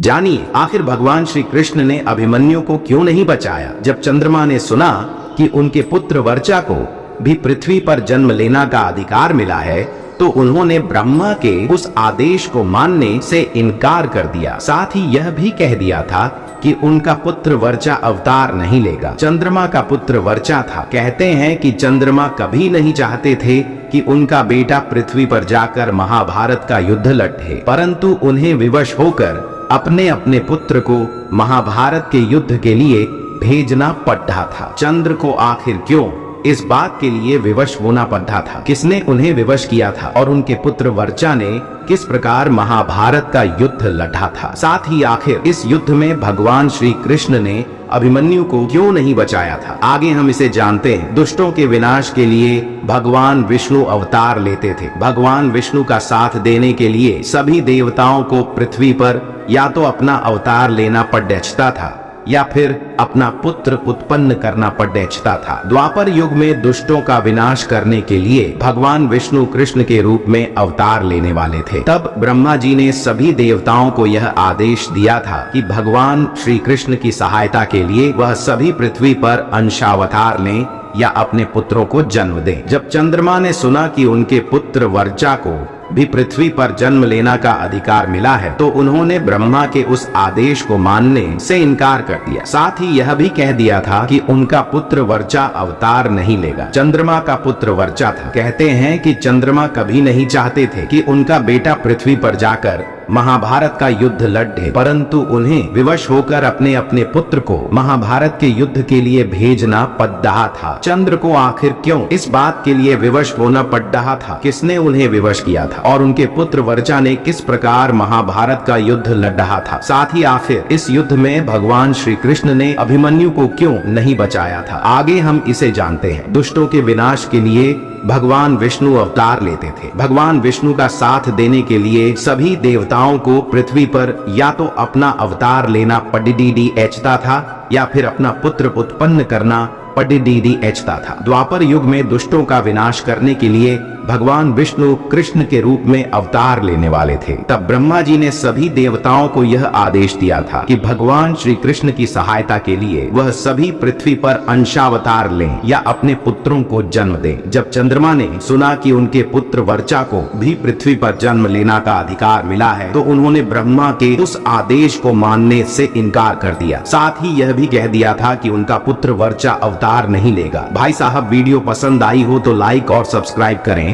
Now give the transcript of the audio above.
जानिए आखिर भगवान श्री कृष्ण ने अभिमन्यु को क्यों नहीं बचाया। जब चंद्रमा ने सुना कि उनके पुत्र वर्चा को भी पृथ्वी पर जन्म लेना का अधिकार मिला है तो उन्होंने ब्रह्मा के उस आदेश को मानने से इनकार कर दिया। साथ ही यह भी कह दिया था कि उनका पुत्र वर्चा अवतार नहीं लेगा। चंद्रमा का पुत्र वर्चा था। कहते हैं कि चंद्रमा कभी नहीं चाहते थे कि उनका बेटा पृथ्वी पर जाकर महाभारत का युद्ध लड़े, परंतु उन्हें विवश होकर अपने अपने पुत्र को महाभारत के युद्ध के लिए भेजना पड़ रहा था। चंद्र को आखिर क्यों इस बात के लिए विवश होना पड़ा था, किसने उन्हें विवश किया था और उनके पुत्र वर्चा ने किस प्रकार महाभारत का युद्ध लड़ा था। साथ ही आखिर इस युद्ध में भगवान श्री कृष्ण ने अभिमन्यु को क्यों नहीं बचाया था। आगे हम इसे जानते हैं। दुष्टों के विनाश के लिए भगवान विष्णु अवतार लेते थे। भगवान विष्णु का साथ देने के लिए सभी देवताओं को पृथ्वी पर या तो अपना अवतार लेना पड़ता था या फिर अपना पुत्र उत्पन्न करना पड़ता था। द्वापर युग में दुष्टों का विनाश करने के लिए भगवान विष्णु कृष्ण के रूप में अवतार लेने वाले थे। तब ब्रह्मा जी ने सभी देवताओं को यह आदेश दिया था कि भगवान श्री कृष्ण की सहायता के लिए वह सभी पृथ्वी पर अंशावतार लें या अपने पुत्रों को जन्म दें। जब चंद्रमा ने सुना कि उनके पुत्र वर्चा को भी पृथ्वी पर जन्म लेना का अधिकार मिला है तो उन्होंने ब्रह्मा के उस आदेश को मानने से इनकार कर दिया। साथ ही यह भी कह दिया था कि उनका पुत्र वर्चा अवतार नहीं लेगा। चंद्रमा का पुत्र वर्चा था। कहते हैं कि चंद्रमा कभी नहीं चाहते थे कि उनका बेटा पृथ्वी पर जाकर महाभारत का युद्ध लड़े, परंतु उन्हें विवश होकर अपने अपने पुत्र को महाभारत के युद्ध के लिए भेजना पड़ रहा था। चंद्र को आखिर क्यों इस बात के लिए विवश होना पड़ रहा था, किसने उन्हें विवश किया था और उनके पुत्र वर्चा ने किस प्रकार महाभारत का युद्ध लड़ रहा था। साथ ही आखिर इस युद्ध में भगवान श्री कृष्ण ने अभिमन्यु को क्यों नहीं बचाया था। आगे हम इसे जानते हैं। दुष्टों के विनाश के लिए भगवान विष्णु अवतार लेते थे। भगवान विष्णु का साथ देने के लिए सभी देवताओं को पृथ्वी पर या तो अपना अवतार लेना पड़ता था या फिर अपना पुत्र उत्पन्न करना पड़ता था। द्वापर युग में दुष्टों का विनाश करने के लिए भगवान विष्णु कृष्ण के रूप में अवतार लेने वाले थे। तब ब्रह्मा जी ने सभी देवताओं को यह आदेश दिया था कि भगवान श्री कृष्ण की सहायता के लिए वह सभी पृथ्वी पर अंशावतार लें या अपने पुत्रों को जन्म दें। जब चंद्रमा ने सुना कि उनके पुत्र वर्चा को भी पृथ्वी पर जन्म लेना का अधिकार मिला है तो उन्होंने ब्रह्मा के उस आदेश को मानने से इनकार कर दिया। साथ ही यह भी कह दिया था कि उनका पुत्र वर्चा अवतार नहीं लेगा। भाई साहब, वीडियो पसंद आई हो तो लाइक और सब्सक्राइब करें।